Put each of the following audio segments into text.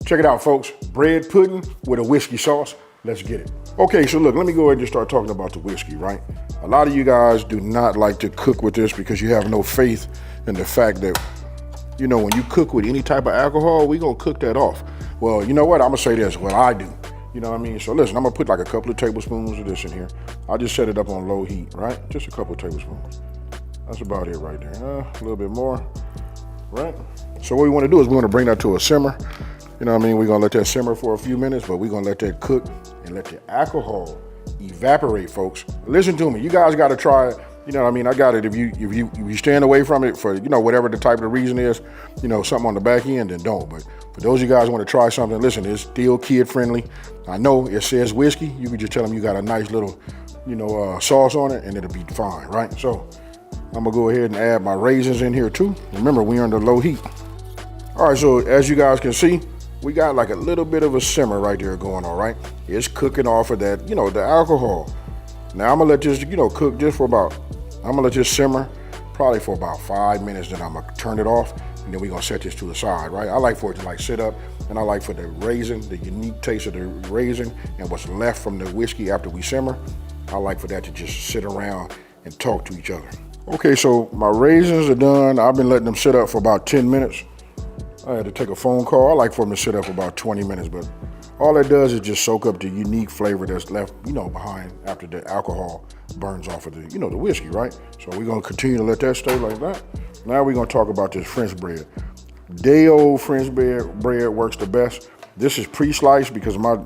Check it out, folks. Bread pudding with a whiskey sauce. Let's get it. Okay, so look, let me go ahead and just start talking about the whiskey, right? A lot of you guys do not like to cook with this because you have no faith in the fact that, you know, when you cook with any type of alcohol, we gonna cook that off. Well, you know what? I'm gonna say this, what I do. You know what I mean? So listen, I'm gonna put like a couple of tablespoons of this in here. I just set it up on low heat, right? Just a couple of tablespoons. That's about it right there. A little bit more, right? So what we wanna do is we wanna bring that to a simmer. You know what I mean? We're gonna let that simmer for a few minutes, but we're gonna let that cook and let the alcohol evaporate, folks. Listen to me, you guys gotta try it. You know what I mean? I got it. If you stand away from it for, you know, whatever the type of the reason is, you know, something on the back end, then don't. But for those of you guys want to try something, listen, it's still kid friendly. I know it says whiskey. You can just tell them you got a nice little, you know, sauce on it and it'll be fine, right? So I'm gonna go ahead and add my raisins in here too. Remember, we're under low heat. All right, so as you guys can see, we got like a little bit of a simmer right there going on, right? It's cooking off of that, you know, the alcohol. Now I'm gonna let this, you know, cook just for about, I'm gonna let this simmer probably for about 5 minutes, then I'm gonna turn it off, and then we're gonna set this to the side, right? I like for it to like sit up, and I like for the raisin, the unique taste of the raisin, and what's left from the whiskey after we simmer, I like for that to just sit around and talk to each other. Okay, so my raisins are done. I've been letting them sit up for about 10 minutes. I had to take a phone call. I like for them to sit up for about 20 minutes, but all that does is just soak up the unique flavor that's left, you know, behind after the alcohol burns off of the, you know, the whiskey, right? So we're gonna continue to let that stay like that. Now we're gonna talk about this French bread. Day old French bread works the best. This is pre-sliced because my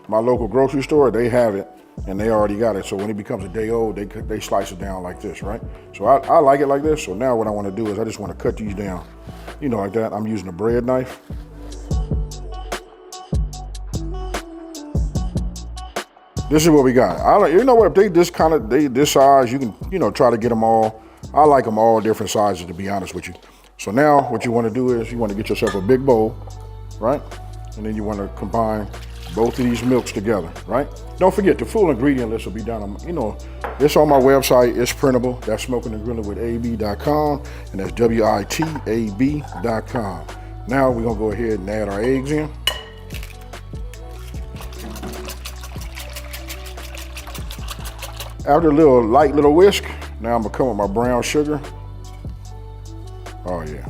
my local grocery store, they have it and they already got it. So when it becomes a day old, they slice it down like this, right? So I like it like this. So now what I wanna do is I just wanna cut these down, you know, like that. I'm using a bread knife. This is what we got. You know what, if they this size, you can, you know, try to get them all. I like them all different sizes, to be honest with you. So now what you want to do is you want to get yourself a big bowl, right? And then you want to combine both of these milks together, right? Don't forget, the full ingredient list will be down on, you know, it's on my website. It's printable. That's smokingandgrillingwithab.com, and that's WITAB.com. Now we're gonna go ahead and add our eggs in. After a light little whisk, now I'm gonna come with my brown sugar. Oh yeah,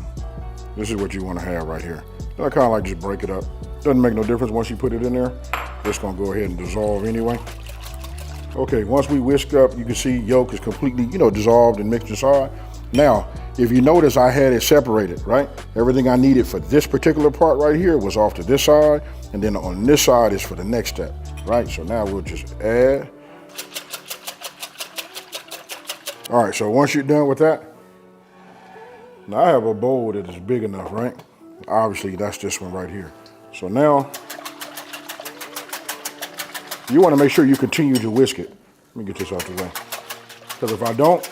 this is what you wanna have right here. Then I kinda like just break it up. Doesn't make no difference once you put it in there. It's gonna go ahead and dissolve anyway. Okay, once we whisk up, you can see yolk is completely, you know, dissolved and mixed inside. Now, if you notice, I had it separated, right? Everything I needed for this particular part right here was off to this side, and then on this side is for the next step, right? So now we'll just add. All right, so once you're done with that, now I have a bowl that is big enough, right? Obviously, that's this one right here. So now, you wanna make sure you continue to whisk it. Let me get this out the way. Because if I don't,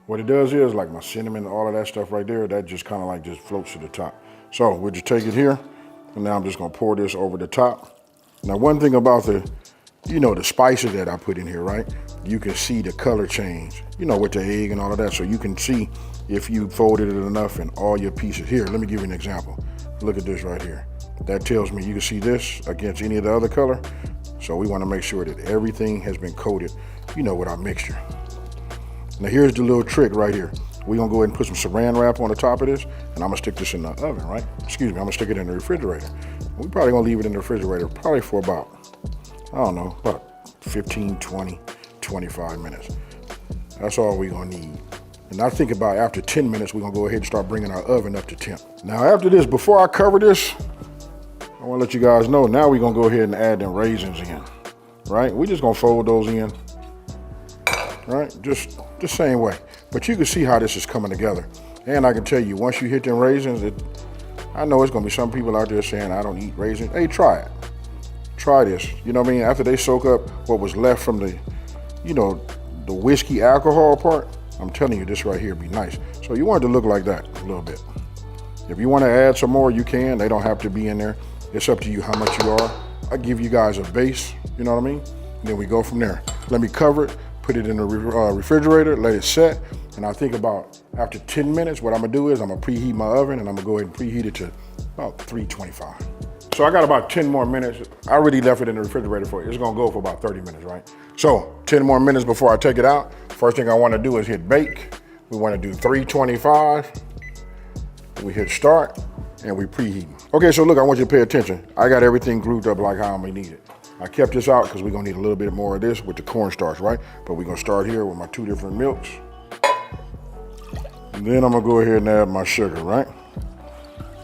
what it does is, like my cinnamon, all of that stuff right there, that just kind of like just floats to the top. So we'll just take it here, and now I'm just gonna pour this over the top. Now, one thing about the, you know, the spices that I put in here, right? You can see the color change, you know, with the egg and all of that. So you can see if you folded it enough in all your pieces. Here, let me give you an example. Look at this right here. That tells me you can see this against any of the other color. So we want to make sure that everything has been coated, you know, with our mixture. Now here's the little trick right here. We're gonna go ahead and put some saran wrap on the top of this, and I'm gonna stick this in the oven, right? Excuse me, I'm gonna stick it in the refrigerator. We're probably gonna leave it in the refrigerator probably for about, I don't know, about 15, 20, 25 minutes. That's all we're gonna need. And I think about after 10 minutes, we're gonna go ahead and start bringing our oven up to temp. Now after this, before I cover this, I wanna let you guys know, now we're gonna go ahead and add them raisins in, right? We're just gonna fold those in, right? Just the same way. But you can see how this is coming together. And I can tell you, once you hit them raisins, I know it's gonna be some people out there saying, I don't eat raisins. Hey, try it. Try this. You know what I mean? After they soak up what was left from the, you know, the whiskey alcohol part, I'm telling you, this right here be nice. So you want it to look like that a little bit. If you want to add some more, you can. They don't have to be in there. It's up to you how much you are. I give you guys a base, you know what I mean? And then we go from there. Let me cover it, put it in the refrigerator, let it set, And I think about after 10 minutes, what I'm gonna do is I'm gonna preheat my oven and I'm gonna go ahead and preheat it to about 325. So I got about 10 more minutes. I already left it in the refrigerator for it. It's gonna go for about 30 minutes, right? So 10 more minutes before I take it out. First thing I wanna do is hit bake. We wanna do 325. We hit start and we preheat. Okay, so look, I want you to pay attention. I got everything grouped up like how I'm gonna need it. I kept this out because we're gonna need a little bit more of this with the cornstarch, right? But we're gonna start here with my 2 different milks. And then I'm gonna go ahead and add my sugar, right?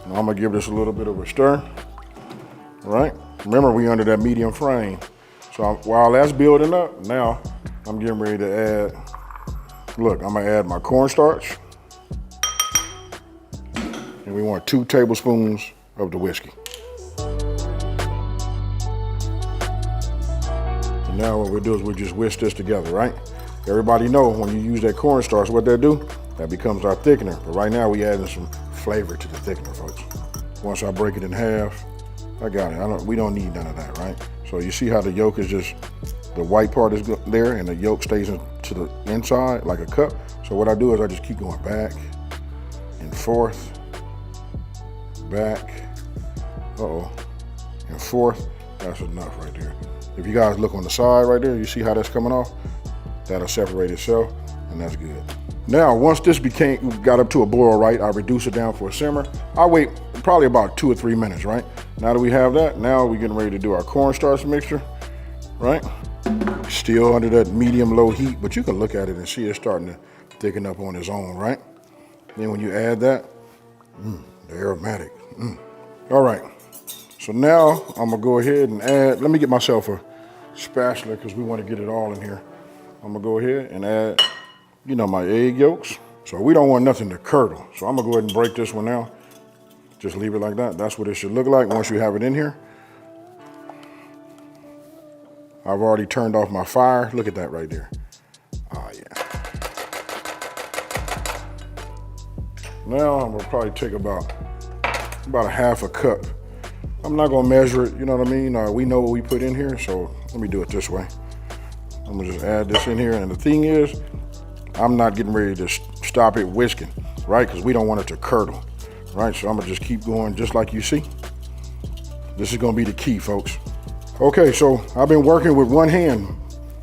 And I'm gonna give this a little bit of a stir, right? Remember, we under that medium flame. So while that's building up, now I'm getting ready to add, look, I'm gonna add my cornstarch. And we want 2 tablespoons of the whiskey. And now what we'll do is we'll just whisk this together, right? Everybody know when you use that cornstarch, what that do? That becomes our thickener. But right now we adding some flavor to the thickener, folks. Once I break it in half, I got it. We don't need none of that, right? So you see how the yolk is just, the white part is there and the yolk stays to the inside like a cup. So what I do is I just keep going back and forth, back, and forth. That's enough right there. If you guys look on the side right there, you see how that's coming off? That'll separate itself, and that's good. Now, once this got up to a boil, right, I reduce it down for a simmer. I wait probably about 2 or 3 minutes, right? Now that we have that, now we're getting ready to do our cornstarch mixture, right? Still under that medium-low heat, but you can look at it and see it starting to thicken up on its own, right? Then when you add that, the aromatic. All right, so now I'm gonna go ahead and add, let me get myself a spatula because we wanna get it all in here. I'm gonna go ahead and add, my egg yolks. So we don't want nothing to curdle. So I'm gonna go ahead and break this one now. Just leave it like that. That's what it should look like once you have it in here. I've already turned off my fire. Look at that right there. Ah, yeah. Now I'm gonna probably take about a half a cup. I'm not gonna measure it, you know what I mean? We know what we put in here, so let me do it this way. I'm gonna just add this in here, and the thing is, I'm not getting ready to stop it whisking, right? Because we don't want it to curdle, right? So I'm gonna just keep going just like you see. This is gonna be the key, folks. Okay, so I've been working with one hand,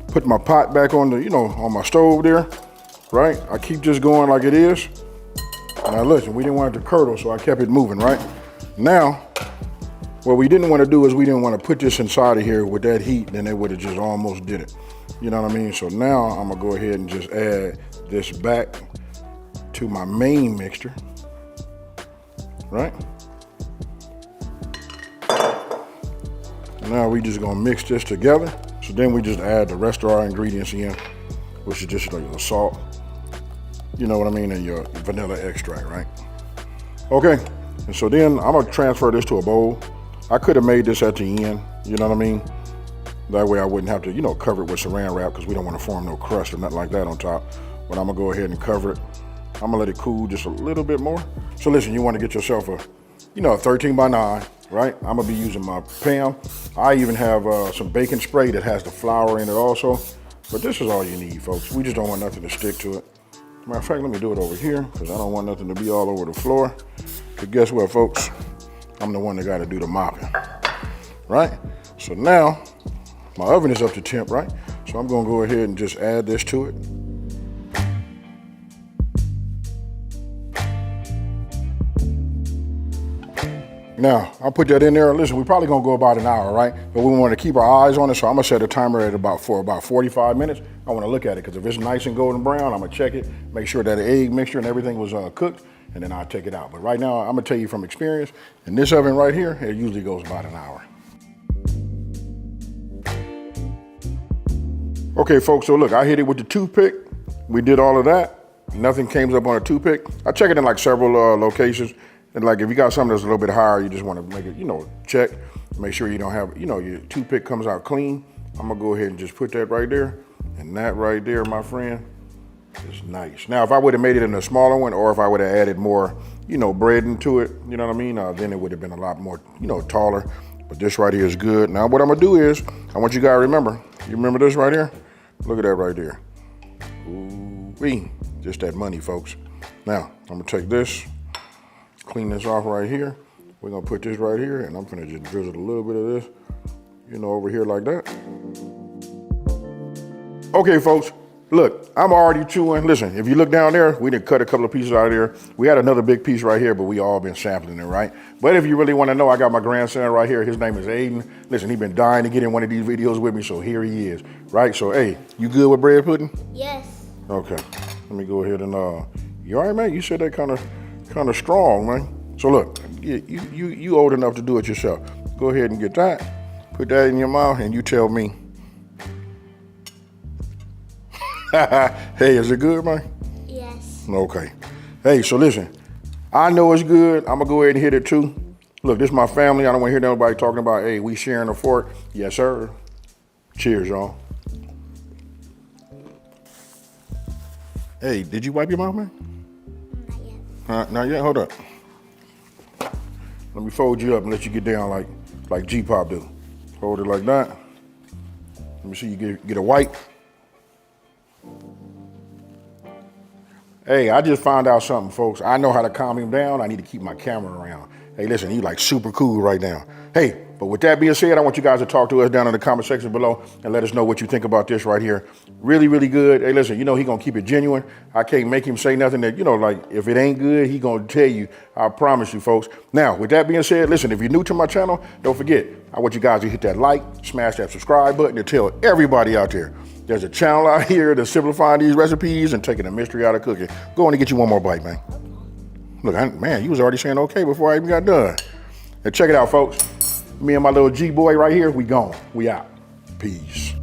put my pot back on the, on my stove there, right? I keep just going like it is. Now listen, we didn't want it to curdle, so I kept it moving, right? Now, what we didn't want to do is we didn't want to put this inside of here with that heat, then it would have just almost did it. You know what I mean? So now I'm gonna go ahead and just add this back to my main mixture, right? Now we just gonna mix this together. So then we just add the rest of our ingredients in, which is just like the salt, you know what I mean, and your vanilla extract, right? Okay, and so then I'm gonna transfer this to a bowl. I could have made this at the end, you know what I mean? That way I wouldn't have to, cover it with saran wrap because we don't want to form no crust or nothing like that on top. But I'm gonna go ahead and cover it. I'm gonna let it cool just a little bit more. So listen, you want to get yourself a 13 by 9, right? I'm gonna be using my Pam. I even have some baking spray that has the flour in it also. But this is all you need, folks. We just don't want nothing to stick to it. Matter of fact, let me do it over here because I don't want nothing to be all over the floor. But guess what, folks? I'm the one that got to do the mopping, right? So now my oven is up to temp, right? So I'm gonna go ahead and just add this to it. Now, I'll put that in there. Listen, we're probably gonna go about an hour, right? But we want to keep our eyes on it, so I'm gonna set a timer at for about 45 minutes. I wanna look at it, because if it's nice and golden brown, I'm gonna check it, make sure that the egg mixture and everything was cooked, and then I'll take it out. But right now, I'm gonna tell you from experience, in this oven right here, it usually goes about an hour. Okay, folks, so look, I hit it with the toothpick. We did all of that. Nothing came up on a toothpick. I check it in like several locations. And like if you got something that's a little bit higher, you just want to make it, check. Make sure you don't have, your toothpick comes out clean. I'm gonna go ahead and just put that right there. And that right there, my friend, is nice. Now, if I would have made it in a smaller one, or if I would have added more, bread into it, you know what I mean? Then it would have been a lot more, taller. But this right here is good. Now, what I'm gonna do is, I want you guys to remember. You remember this right here? Look at that right there. Ooh-wee. Just that money, folks. Now, I'm gonna take this, clean this off right here. We're gonna put this right here, and I'm gonna just drizzle a little bit of this, over here like that. Okay, folks, look, I'm already chewing. Listen, if you look down there, we done cut a couple of pieces out of there. We had another big piece right here, but we all been sampling it, right? But if you really wanna know, I got my grandson right here. His name is Aiden. Listen, he been dying to get in one of these videos with me, so here he is, right? So, hey, you good with bread pudding? Yes. Okay, let me go ahead and, you all right, man? You said that kind of strong, man. So look, you old enough to do it yourself. Go ahead and get that, put that in your mouth, and you tell me. Hey, is it good, man? Yes. Okay. Hey, so listen, I know it's good. I'm gonna go ahead and hit it too. Look, this is my family. I don't wanna hear nobody talking about, hey, we sharing a fork. Yes, sir. Cheers, y'all. Hey, did you wipe your mouth, man? Not yet. Not yet, hold up. Let me fold you up and let you get down like G-Pop do. Hold it like that. Let me see you get a wipe. Hey, I just found out something, folks. I know how to calm him down. I need to keep my camera around. Hey, listen, he like super cool right now. Hey, but with that being said, I want you guys to talk to us down in the comment section below and let us know what you think about this right here. Really, really good. Hey, listen, he gonna keep it genuine. I can't make him say nothing that, like if it ain't good, he gonna tell you. I promise you, folks. Now, with that being said, listen, if you're new to my channel, don't forget, I want you guys to hit that like, smash that subscribe button, and tell everybody out there. There's a channel out here that's simplifying these recipes and taking the mystery out of cooking. Go on and get you one more bite, man. Look, man, you was already saying okay before I even got done. And check it out, folks. Me and my little G boy right here, we gone. We out. Peace.